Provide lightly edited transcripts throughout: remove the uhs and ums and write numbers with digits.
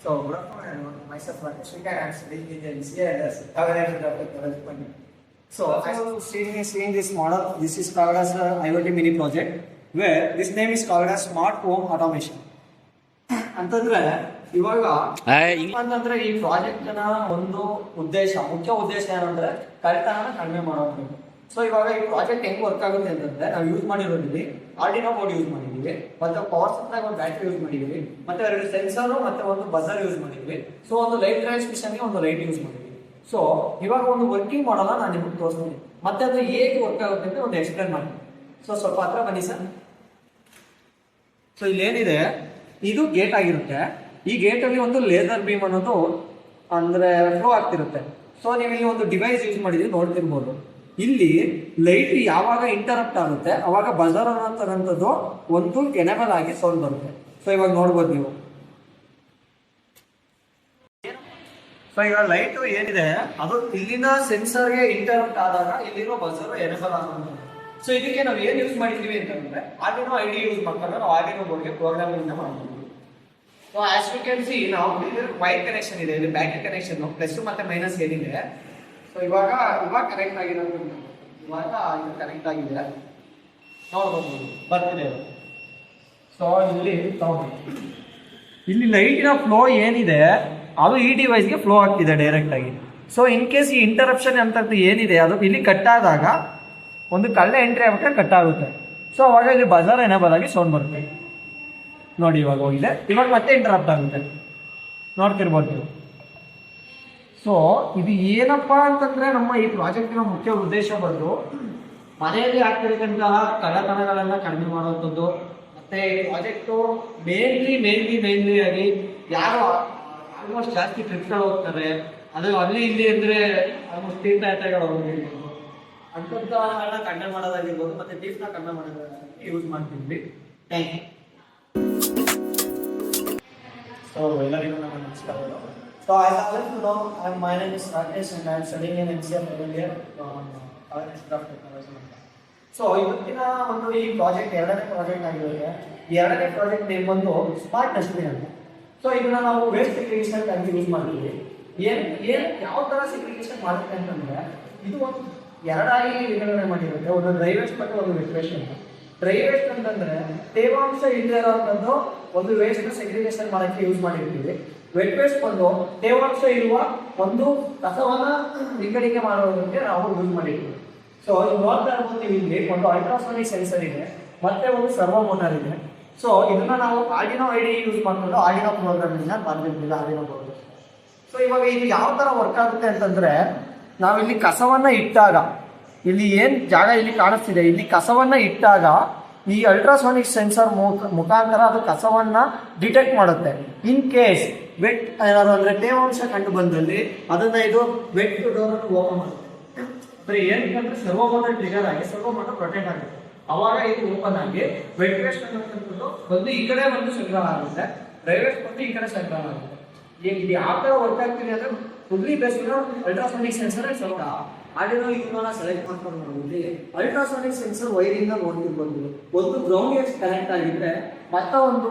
So, good afternoon, myself, Shrika, I'm studying in the NCA as Kavanash Development. So, seeing this model, this is called as IoT mini project, where this name is called as Smart Home Automation. ಅಂತಂದ್ರೆ ಇವಾಗ ಅಂತಂದ್ರೆ ಈ project ನ ಒಂದು ಮುಖ್ಯ ಉದ್ದೇಶ ಏನಂದ್ರೆ ಕಳ್ತನ ಕಡಿಮೆ ಮಾಡೋದು. ಸೊ ಇವಾಗ ಈ ಪ್ರಾಜೆಕ್ಟ್ ಹೆಂಗ್ ವರ್ಕ್ ಆಗುತ್ತೆ ಅಂತಂದ್ರೆ ನಾವು ಯೂಸ್ ಮಾಡಿರೋದಿಲ್ಲಿ ಆರ್ಡಿನೋ ಬೋರ್ಡ್ ಯೂಸ್ ಮಾಡಿದೀವಿ, ಮತ್ತೆ ಪವರ್ ಸಪ್ಲೈ ಒಂದು ಬ್ಯಾಟ್ರಿ ಯೂಸ್ ಮಾಡಿದೀವಿ, ಮತ್ತೆ ಎರಡು ಸೆನ್ಸರ್ ಮತ್ತೆ ಒಂದು ಬಜರ್ ಯೂಸ್ ಮಾಡಿದೀವಿ. ಸೊ ಒಂದು ಲೈಟ್ ಟ್ರಾನ್ಸ್ಮಿಷನ್ ಗೆ ಒಂದು ಲೈಟ್ ಯೂಸ್ ಮಾಡಿದೀವಿ. ಸೊ ಇವಾಗ ಒಂದು ವರ್ಕಿಂಗ್ ಮಾಡಲ್ಲ ನಾನು ನಿಮ್ಗೆ ತೋರಿಸ್ತೀನಿ, ಮತ್ತೆ ಅದು ಹೇಗೆ ವರ್ಕ್ ಆಗುತ್ತೆ ಅಂತ ಒಂದು ಎಕ್ಸ್ಪ್ಲೇನ್ ಮಾಡ್ತೀನಿ. ಸೊ ಸ್ವಲ್ಪ ಹತ್ರ ಬನ್ನಿ ಸರ್. ಸೊ ಇಲ್ಲೇನಿದೆ, ಇದು ಗೇಟ್ ಆಗಿರುತ್ತೆ. ಈ ಗೇಟ್ ಅಲ್ಲಿ ಒಂದು ಲೇಸರ್ ಬೀಮ್ ಅನ್ನೋದು ಅಂದ್ರೆ ಫ್ಲೋ ಆಗ್ತಿರುತ್ತೆ. ಸೊ ನೀವು ಇಲ್ಲಿ ಒಂದು ಡಿವೈಸ್ ಯೂಸ್ ಮಾಡಿದ್ರೆ ನೋಡ್ತಿರ್ಬೋದು. ಇಲ್ಲಿ ಲೈಟ್ ಯಾವಾಗ ಇಂಟರಪ್ಟ್ ಆಗುತ್ತೆ ಅವಾಗ ಬಜರ್ ಅನ್ನೋಂಥದ್ದು ಒಂದು ಎನೇಬಲ್ ಆಗಿ ಸೌಂಡ್ ಬರುತ್ತೆ. ಸೊ ಇವಾಗ ನೋಡ್ಬೋದು ನೀವು. ಸೊ ಈಗ ಲೈಟ್ ಏನಿದೆ ಅದು ಇಲ್ಲಿನ ಸೆನ್ಸರ್ಗೆ ಇಂಟರಪ್ಟ್ ಆದಾಗ ಇಲ್ಲಿರೋ ಬಜರ್ ಎನೇಬಲ್ ಆಗುತ್ತೆ. ಸೊ ಇದಕ್ಕೆ ನಾವು ಏನ್ ಯೂಸ್ ಮಾಡಿದೀವಿ ಅಂತಂದ್ರೆ ಆರ್ಡಿನೋ ಐಡಿ ಯೂಸ್ ಮಾಡ್ಕೊಂಡು ನಾವು ಆರ್ಡಿನೋ ಬೋರ್ಡ್ಗೆ ಪ್ರೋಗ್ರಾಮಿಂಗ್ ಮಾಡ್ತೀವಿ. So as you can see ನಾವು ವೈರ್ ಕನೆಕ್ಷನ್ ಇದೆ, ಇಲ್ಲಿ ಬ್ಯಾಟರಿ ಕನೆಕ್ಷನ್ ಪ್ಲಸ್ ಮತ್ತೆ ಮೈನಸ್ ಏನಿದೆ. ಸೊ ಇವಾಗ ಕನೆಕ್ಟ್ ಆಗಿರೋದು, ಇವಾಗ ಇದು ಕನೆಕ್ಟ್ ಆಗಿದೆ ನೋಡ್ಬೋದು, ಬರ್ತಿದೆ. ಸೊ ಇಲ್ಲಿ ಲೈಟಿನ ಫ್ಲೋ ಏನಿದೆ ಅದು ಈ ಡಿವೈಸ್ಗೆ ಫ್ಲೋ ಆಗ್ತಿದೆ ಡೈರೆಕ್ಟ್ ಆಗಿ. ಸೊ ಇನ್ ಕೇಸ್ ಈ ಇಂಟರಪ್ಷನ್ ಅಂತ ಏನಿದೆ ಅದು ಇಲ್ಲಿ ಕಟ್ ಆದಾಗ ಒಂದು ಕಳ್ಳೆ ಎಂಟ್ರಿ ಆಗ್ಬೇಕಾದ್ರೆ ಕಟ್ ಆಗುತ್ತೆ. ಸೊ ಅವಾಗ ಇಲ್ಲಿ ಬಜಾರ್ ಎನೇಬಲ್ ಆಗಿ ಸೌಂಡ್ ಬರುತ್ತೆ ನೋಡಿ. ಇವಾಗ ಹೋಗಿದೆ, ಇವಾಗ ಮತ್ತೆ ಇಂಟರಪ್ಟ್ ಆಗುತ್ತೆ ನೋಡ್ತಿರ್ಬೋದು ನೀವು. ಸೊ ಇದು ಏನಪ್ಪಾ ಅಂತಂದ್ರೆ ನಮ್ಮ ಈ ಪ್ರಾಜೆಕ್ಟಿನ ಮುಖ್ಯ ಉದ್ದೇಶ ಬಂದು ಮನೆಯಲ್ಲಿ ಆಗ್ತಿರ್ತಕ್ಕಂತಹ ಕಳ್ಳತನಗಳೆಲ್ಲ ಕಡಿಮೆ ಮಾಡುವಂಥದ್ದು. ಮತ್ತೆ ಈ ಪ್ರಾಜೆಕ್ಟು ಮೇನ್ಲಿ ಆಗಿ ಯಾರು ಆಲ್ಮೋಸ್ಟ್ ಜಾಸ್ತಿ ಟ್ರಿಪ್ಗಳು ಹೋಗ್ತಾರೆ, ಅದು ಅಲ್ಲಿ ಇಲ್ಲಿ ಅಂದ್ರೆ ಆಲ್ಮೋಸ್ಟ್ ತೀರ್ಥಯಾತ್ರೆಗಳು ಹೋಗಿರ್ಬೋದು, ಅಂಥದ್ದನ್ನ ಕಡಿಮೆ ಮಾಡೋದಾಗಿರ್ಬೋದು, ಮತ್ತೆ ಬೀಫ್ನ ಕಡಿಮೆ ಮಾಡೋದಾಗಿ ಯೂಸ್ ಮಾಡ್ತಿದ್ವಿ. Thank you. ಸೊ ಎಲ್ಲರಿಗೂ ನಮ್ಮ ನಮಸ್ಕಾರಗಳು. So as always you know, my name is Rakesh and I am studying in NCA here Kavanash Technology. So ಇವತ್ತಿನ ಒಂದು ಈ ಪ್ರಾಜೆಕ್ಟ್ ಎರಡನೇ ಪ್ರಾಜೆಕ್ಟ್ ಆಗಿರುತ್ತೆ. ಈ ಎರಡನೇ ಪ್ರಾಜೆಕ್ಟ್ ನೇಮ್ ಬಂದು ಸ್ಮಾರ್ಟ್ ಡಸ್ಟ್ಬಿನ್ ಅಂತ. ಸೊ ಇದನ್ನ ನಾವು ವೇಸ್ಟ್ ಸೆಗ್ರಿಗೇಷನ್ ಅಂತ ಯೂಸ್ ಮಾಡ್ತೀವಿ. ಯಾವ ತರ ಸೆಗ್ರಿಗೇಷನ್ ಮಾಡುತ್ತೆ ಅಂತಂದ್ರೆ ಇದು ಒಂದು ಎರಡಾಗಿ ವಿಂಗಡಣೆ ಮಾಡಿರುತ್ತೆ, ಒಂದು ಡ್ರೈ ವೇಸ್ಟ್ ಮತ್ತು ಒಂದು ವೆಟ್ ವೇಸ್ಟ್ ಅಂತ. ಡ್ರೈ ವೇಸ್ಟ್ ಅಂತಂದ್ರೆ ತೇವಾಂಶ ಇಲ್ಲದೆ ಇರೋಂಥದ್ದು ಒಂದು ವೇಸ್ಟ್ ಸೆಗ್ರಿಗೇಷನ್ ಮಾಡಕ್ಕೆ ಯೂಸ್ ಮಾಡಿರ್ತೀವಿ. ವೆಟ್ ವೇಸ್ಟ್ ಬಂದು ತೇವಾಂಶ ಇರುವ ಒಂದು ಕಸವನ್ನ ವಿಂಗಡಿಕೆ ಮಾಡೋದಕ್ಕೆ ನಾವು ಯೂಸ್ ಮಾಡಿರ್ತೀವಿ. ಸೊ ನೋಡ್ತಾ ಇರ್ಬೋದು ನೀವು, ಇಲ್ಲಿ ಒಂದು ಅಲ್ಟ್ರಾಸೋನಿಕ್ ಸೆನ್ಸರ್ ಇದೆ, ಮತ್ತೆ ಒಂದು ಸರ್ವೋ ಮೋಟಾರ್ ಇದೆ. ಸೊ ಇದನ್ನ ನಾವು ಆರ್ಡಿನೋ ಐಡಿ ಯೂಸ್ ಮಾಡ್ಕೊಂಡು ಆರ್ಡಿನೋ ಪ್ರೋಗ್ರಾಮಿಂಗ್ ಬರ್ದಿರ್ತೀವಿ ಆರ್ಡಿನೋ ಬೋರ್ಡ್. ಸೊ ಇವಾಗ ಇದು ಯಾವ ತರ ವರ್ಕ್ ಆಗುತ್ತೆ ಅಂತಂದ್ರೆ, ನಾವಿಲ್ಲಿ ಕಸವನ್ನ ಇಟ್ಟಾಗ ಇಲ್ಲಿ ಏನ್ ಜಾಗ ಇಲ್ಲಿ ಕಾಣಿಸ್ತಿದೆ, ಇಲ್ಲಿ ಕಸವನ್ನ ಇಟ್ಟಾಗ ಈ ಅಲ್ಟ್ರಾಸೋನಿಕ್ ಸೆನ್ಸರ್ ಮುಖಾಂತರ ಅದು ಕಸವನ್ನ ಡಿಟೆಕ್ಟ್ ಮಾಡುತ್ತೆ. ಇನ್ ಕೇಸ್ ವೆಟ್ ಏನಾದ್ರು ಅಂದ್ರೆ ತೇವಾಂಶ ಕಂಡು ಬಂದಲ್ಲಿ ಅದನ್ನ ಇದು ವೆಟ್ ಡೋರ್ ಓಪನ್ ಮಾಡುತ್ತೆ. ಬರೀ ಏನಂದ್ರೆ ಸರ್ವೋ ಮೋಟಾರ್ ಟ್ರಿಗರ್ ಆಗಿ ಸರ್ವೋ ಮೋಟಾರ್ ಪ್ರೊಟೆಕ್ಟ್ ಆಗುತ್ತೆ. ಅವಾಗ ಇದು ಓಪನ್ ಆಗಿ ವೆಟ್ ವೇಸ್ಟ್ ಅನ್ನೋದು ಬಂದು ಈ ಕಡೆ ಬಂದು ಸಂಗ್ರಹ ಆಗುತ್ತೆ, ಡ್ರೈ ವೇಸ್ಟ್ ಬಂದು ಈ ಕಡೆ ಸಂಗ್ರಹ ಆಗುತ್ತೆ. ಇದು ಯಾವ ತರ ವರ್ಕ್ ಆಗ್ತಿದೆ ಅಂದ್ರೆ ಫುಲ್ಲಿ ಬೇಸ್ಡ್ ಅಲ್ಟ್ರಾಸೋನಿಕ್ ಸೆನ್ಸರ್ ಸ್ವಲ್ಪ ಆರ್ಡಿನೋ ಯೂನೋನ ಸೆಲೆಕ್ಟ್ ಮಾಡ್ಕೊಂಡು ನೋಡಿ. ಅಲ್ಟ್ರಾಸೋನಿಕ್ ಸೆನ್ಸರ್ ವೈರಿಂದ ನೋಡ್ತಿರ್ಬೋದು, ಒಂದು ಗ್ರೌಂಡ್ಗೆ ಕನೆಕ್ಟ್ ಆಗಿದೆ, ಮತ್ತೆ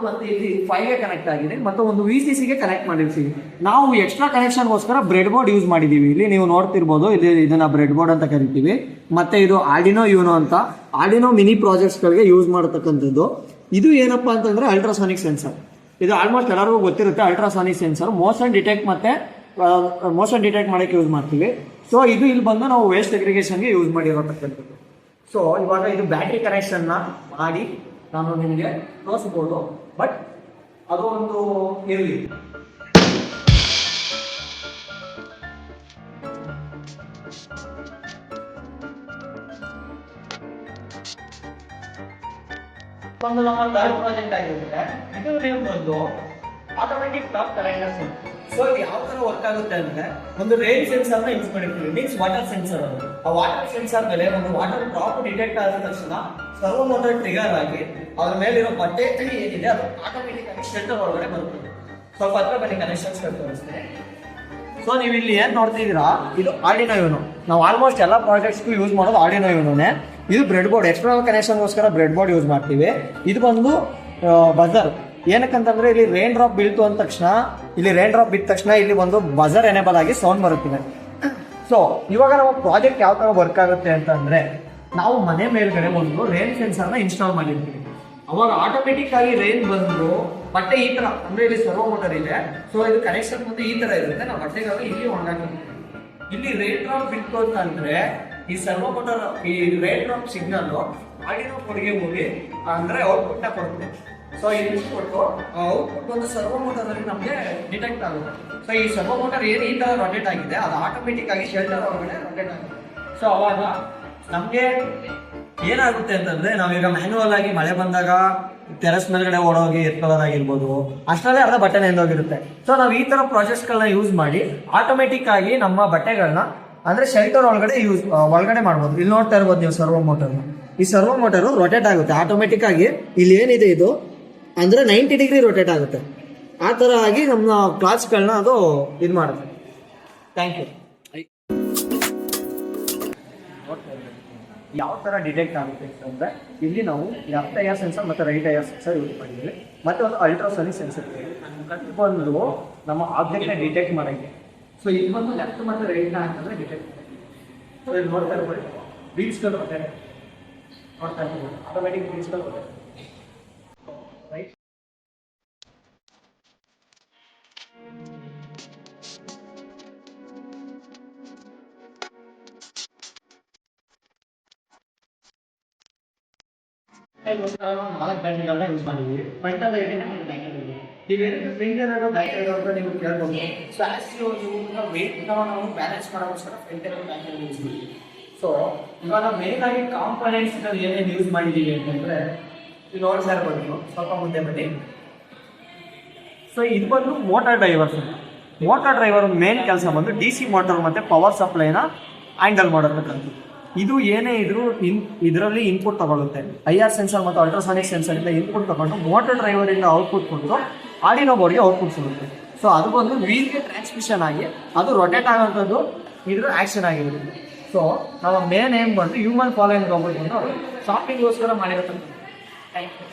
ಇಲ್ಲಿ 5ಗೆ ಕನೆಕ್ಟ್ ಆಗಿದೆ, ಮತ್ತೆ ಒಂದು VCCಗೆ ಕನೆಕ್ಟ್ ಮಾಡಿರ್ತೀವಿ. ನಾವು ಎಕ್ಸ್ಟ್ರಾ ಕನೆಕ್ಷನ್ಗೋಸ್ಕರ ಬ್ರೆಡ್ ಬೋರ್ಡ್ ಯೂಸ್ ಮಾಡಿದೀವಿ. ಇಲ್ಲಿ ನೀವು ನೋಡ್ತಿರ್ಬೋದು, ಇಲ್ಲಿ ಇದನ್ನ ಬ್ರೆಡ್ ಬೋರ್ಡ್ ಅಂತ ಕರಿತೀವಿ. ಮತ್ತೆ ಇದು ಆರ್ಡಿನೋ ಯೂನೋ ಅಂತ ಆರ್ಡಿನೋ ಮಿನಿ ಪ್ರಾಜೆಕ್ಟ್ಸ್ ಗಳಿಗೆ ಯೂಸ್ ಮಾಡತಕ್ಕಂಥದ್ದು. ಇದು ಏನಪ್ಪಾ ಅಂತಂದ್ರೆ ಅಲ್ಟ್ರಾಸೋನಿಕ್ ಸೆನ್ಸರ್. ಇದು ಆಲ್ಮೋಸ್ಟ್ ಎಲ್ಲರಿಗೂ ಗೊತ್ತಿರುತ್ತೆ. ಅಲ್ಟ್ರಾಸೋನಿಕ್ ಸೆನ್ಸರ್ ಮೋಷನ್ ಡಿಟೆಕ್ಟ್ ಮಾಡಕ್ಕೆ ಯೂಸ್ ಮಾಡ್ತೀವಿ. ಸೊ ಇದು ಇಲ್ಲಿ ಬಂದು ನಾವು ವೇಸ್ಟ್ ಸೆಗ್ರಿಗೇಷನ್ಗೆ ಯೂಸ್ ಮಾಡಿರತಕ್ಕಂಥದ್ದು. ಸೊ ಇವಾಗ ಇದು ಬ್ಯಾಟ್ರಿ ಕನೆಕ್ಷನ್ ಮಾಡಿ ನಾನು ನಿಮಗೆ ತೋರಿಸ್ಬೋದು, ಬಟ್ ಅದು ಒಂದು ಇರಲಿ. ಒಂದು ನಮ್ಮ ಥರ್ಡ್ ಪ್ರಾಜೆಕ್ಟ್ ಆಗಿರುತ್ತೆ. ಇದು ನೀವು ಬಂದು ಆಟೋಮೆಟಿಕ್ ಟಾಪ್ ಕರೆಂಟ್. ಸೊ ಇದು ಯಾವ ತರ ವರ್ಕ್ ಆಗುತ್ತೆ ಅಂದ್ರೆ, ಒಂದು ರೈನ್ ಸೆನ್ಸರ್ ನ ಯೂಸ್ ಮಾಡಿರ್ತೀವಿ, ಮೀನ್ಸ್ ವಾಟರ್ ಸೆನ್ಸರ್. ಆ ವಾಟರ್ ಸೆನ್ಸರ್ ಮೇಲೆ ಒಂದು ವಾಟರ್ ಡ್ರಾಪ್ ಡಿಟೆಕ್ಟ್ ಆದ ತಕ್ಷಣ ಸರ್ವೋ ಮೋಟಾರ್ ಟ್ರಿಗರ್ ಆಗಿ ಅದ್ರ ಮೇಲೆ ಇರೋ ಬಟ್ಟೆ ಏನಿದೆ ಅದು ಆಟೋಮೆಟಿಕ್ ಆಗಿ ಶೆಲ್ಟರ್ ಒಳಗಡೆ ಬರುತ್ತೆ. ಸ್ವಲ್ಪ ಹತ್ರ ಬನ್ನಿ, ಕನೆಕ್ಷನ್ಸ್ ತೋರಿಸ್ತೇನೆ. ಸೊ ನೀವು ಇಲ್ಲಿ ಏನ್ ನೋಡ್ತಿದ್ದೀರಾ, ಇದು ಆರ್ಡಿನೋ ಯೂನೋ. ನಾವು ಆಲ್ಮೋಸ್ಟ್ ಎಲ್ಲ ಪ್ರಾಜೆಕ್ಟ್ಸ್ಗೂ ಯೂಸ್ ಮಾಡೋದು ಆರ್ಡಿನೋ ಯೂನೋನೇ. ಇದು ಬ್ರೆಡ್ ಬೋರ್ಡ್, ಎಕ್ಸ್ಟರ್ನಲ್ ಕನೆಕ್ಷನ್ಗೋಸ್ಕರ ಬ್ರೆಡ್ ಬೋರ್ಡ್ ಯೂಸ್ ಮಾಡ್ತೀವಿ. ಇದು ಬಂದು ಬಜರ್ ಏನಕ್ಕಂತಂದ್ರೆ ಇಲ್ಲಿ ರೈನ್ ಡ್ರಾಪ್ ಬೀಳ್ತು ಅಂದ ತಕ್ಷಣ ಬಿದ್ದ ತಕ್ಷಣ ಇಲ್ಲಿ ಒಂದು ಬಜರ್ ಎನೇಬಲ್ ಆಗಿ ಸೌಂಡ್ ಬರುತ್ತಿದೆ. ಸೊ ಇವಾಗ ನಾವು ಪ್ರಾಜೆಕ್ಟ್ ಯಾವ ತರ ವರ್ಕ್ ಆಗುತ್ತೆ ಅಂತಂದ್ರೆ, ನಾವು ಮನೆ ಮೇಲ್ಗಡೆ ಒಂದು ರೈನ್ ಸೆನ್ಸರ್ನ ಇನ್ಸ್ಟಾಲ್ ಮಾಡಿರ್ತೀವಿ. ಅವಾಗ ಆಟೋಮೆಟಿಕ್ ಆಗಿ ರೈನ್ ಬಂದು ಬಟ್ಟೆ ಈ ತರ, ಅಂದ್ರೆ ಇಲ್ಲಿ ಸರ್ವೋ ಮೋಟರ್ ಇದೆ. ಸೊ ಇದು ಕನೆಕ್ಷನ್ ಮುಂದೆ ಈ ತರ ಇರುತ್ತೆ. ನಾವು ಬಟ್ಟೆಗಾಗ ಇಲ್ಲಿ ಒಣಗಾಕ್ತೀವಿ. ಇಲ್ಲಿ ರೈನ್ ಡ್ರಾಪ್ ಬಿಟ್ಟು ಅಂತಂದ್ರೆ ಈ ಸರ್ವೋ ಮೋಟರ್, ಈ ರೈನ್ ಡ್ರಾಪ್ ಸಿಗ್ನಲ್ ಆಡಿನೋ ಕೊಡುಗೆ ಹೋಗಿ ಅಂದ್ರೆ ಔಟ್ಪುಟ್ ನ ಕೊಡುತ್ತೆ. ಸೊ ಇಲ್ಲಿ ಕೊಟ್ಟು ಔಟ್ಪುಟ್ ಒಂದು ಸರ್ವೋ ಮೋಟರ್ ಅಲ್ಲಿ ನಮಗೆ ಡಿಟೆಕ್ಟ್ ಆಗುತ್ತೆ. ಸೊ ಈ ಸರ್ವೋ ಮೋಟರ್ ಏನು ಈ ತರ ರೊಟೇಟ್ ಆಗಿದೆ, ಅದು ಆಟೋಮೆಟಿಕ್ ಆಗಿ ಶೆಲ್ಟರ್ ಒಳಗಡೆ ರೊಟೇಟ್ ಆಗುತ್ತೆ. ಸೊ ಅವಾಗ ನಮ್ಗೆ ಏನಾಗುತ್ತೆ ಅಂತಂದ್ರೆ, ನಾವೀಗ ಮ್ಯಾನ್ಯುವಲ್ ಆಗಿ ಮಳೆ ಬಂದಾಗ ಟೆರೆಸ್ ಮೇಲ್ಗಡೆ ಓಡೋಗಿ ಎತ್ಕೊಳ್ಳೋದಾಗಿರ್ಬೋದು, ಅಷ್ಟರಲ್ಲೇ ಅರ್ಧ ಬಟ್ಟೆ ನೆಂದೋಗಿರುತ್ತೆ. ಸೊ ನಾವು ಈ ತರ ಪ್ರಾಸೆಸ್ಗಳನ್ನ ಯೂಸ್ ಮಾಡಿ ಆಟೋಮೆಟಿಕ್ ಆಗಿ ನಮ್ಮ ಬಟ್ಟೆಗಳನ್ನ ಅಂದ್ರೆ ಶೆಲ್ಟರ್ ಒಳಗಡೆ ಮಾಡ್ಬೋದು. ಇಲ್ಲಿ ನೋಡ್ತಾ ಇರ್ಬೋದು ನೀವು ಸರ್ವೋ ಮೋಟರ್ನ. ಈ ಸರ್ವೋ ಮೋಟರ್ ರೊಟೇಟ್ ಆಗುತ್ತೆ ಆಟೋಮೆಟಿಕ್ ಆಗಿ. ಇಲ್ಲಿ ಏನಿದೆ ಇದು ಅಂದ್ರೆ 90 ಡಿಗ್ರಿ ರೊಟೇಟ್ ಆಗುತ್ತೆ. ಆ ತರ ಆಗಿ ನಮ್ಮ ಕ್ಲಾತ್ಸ್ಗಳನ್ನ ಅದು ಇದು ಮಾಡುತ್ತೆ. Thank you. ಯಾವ ತರ ಡಿಟೆಕ್ಟ್ ಆಗುತ್ತೆ ಅಂತಂದ್ರೆ, ಇಲ್ಲಿ ನಾವು ಲೆಫ್ಟ್ ಐಆರ್ ಸೆನ್ಸರ್ ಮತ್ತೆ ರೈಟ್ ಐಆರ್ ಸೆನ್ಸರ್ ಯೂಸ್ ಮಾಡಿದ್ವಿ. ಮತ್ತೆ ಒಂದು ಅಲ್ಟ್ರಾಸೋನಿಕ್ ಸೆನ್ಸರ್ ಇದೆ. ಬಂದು ನಮ್ಮ ಆಬ್ಜೆಕ್ಟ್ ನ ಡಿಟೆಕ್ಟ್ ಮಾಡಂಗೆ. ಸೊ ಇಲ್ಲಿ ಬಂದು ಲೆಫ್ಟ್ ಮತ್ತೆ ರೈಟ್ ನ ಅಂತಂದ್ರೆ ಡಿಟೆಕ್ಟ್. ಸೊ ಇಲ್ಲಿ ನೋಡ್ತಾ ಇರ್ಬೋದು ಬೀಡ್ಸ್ಗಳು ಬರ್ತಾರೆ, ನೋಡ್ತಾ ಇರ್ಬೋದು ಆಟೋಮೆಟಿಕ್ ಬೀಡ್ಸ್ಗಳು ಬರ್ತಾರೆ. ರೈಟ್ ನಾಲ್ಕು ಬ್ಯಾಟ್ರಿಗಳನ್ನ ಯೂಸ್ ಮಾಡಿದ್ವಿ. ಫ್ರಂಟಲ್ಲಿ 18 ಬ್ಯಾಟರಿ ಇದೆ. ಇವೆರಡು ಫ್ರಂಟ್ ಇರೋದು ಬ್ಯಾಕ್ ಇರೋದು ನೀವು ಕೇಳ್ಬೋದು. ಸೊ ಆಸ್ ನೀವು ವೇಟ್ ನಾವು ಬ್ಯಾಲೆನ್ಸ್ ಮಾಡೋಕ್ಕೋಸ್ಕರ ಫ್ರಂಟ್ ಇರೋದು ಬ್ಯಾಕ್ ಯೂಸ್ ಮಾಡಿದ್ವಿ. ಸೊ ಇವಾಗ ಮೇನ್ ಆಗಿ ಕಾಂಪೊನೆಂಟ್ಸ್ ಏನೇನು ಯೂಸ್ ಮಾಡಿದ್ದೀವಿ ಅಂತಂದ್ರೆ, ಇದು ನೋಡ್ತಾ ಇರ್ಬೋದು ನೀವು, ಸ್ವಲ್ಪ ಮುಂದೆ ಬನ್ನಿ. ಸೊ ಇದು ಬಂದು motor drivers. Motor driver main ಕೆಲಸ ಬಂದು DC ಮೋಟಾರ್ ಮತ್ತೆ ಪವರ್ ಸಪ್ಲೈನ ಹ್ಯಾಂಡಲ್ ಮಾಡೋದಕ್ಕಂತ. ಇದು ಏನೇ ಇದ್ರು ಇದರಲ್ಲಿ ಇನ್ಪುಟ್ ತಗೊಳುತ್ತೆ. IR ಸೆನ್ಸರ್ ಮತ್ತು ಅಲ್ಟ್ರಾಸಾನಿಕ್ ಸೆನ್ಸರ್ ಇಂದ ಇನ್ಪುಟ್ ತಗೊಂಡು ಮೋಟರ್ ಡ್ರೈವರ್ ಇಂದ ಔಟ್ಪುಟ್ ಕೊಟ್ಟು ಆಡಿನೋ ಬೋರ್ಡ್ಗೆ ಔಟ್ಪುಟ್ ಸಿಗುತ್ತೆ. ಸೊ ಅದು ಬಂದು ವೀಲ್ಗೆ ಟ್ರಾನ್ಸ್ಮಿಷನ್ ಆಗಿ ಅದು ರೊಟೇಟ್ ಆಗೋಂಥದ್ದು ಇದ್ರ ಆಕ್ಷನ್ ಆಗಿರುತ್ತೆ. ಸೊ ನಮ್ಮ ಮೇನ್ ಏಮ್ ಬಂದು ಹ್ಯೂಮನ್ ಫಾಲೋಯಿಂಗ್ ರೋಬೋಟ್ ಬಂದು ಶಾಪಿಂಗ್ಗೋಸ್ಕರ ಮಾಡಿರುತ್ತೆ. Thank you.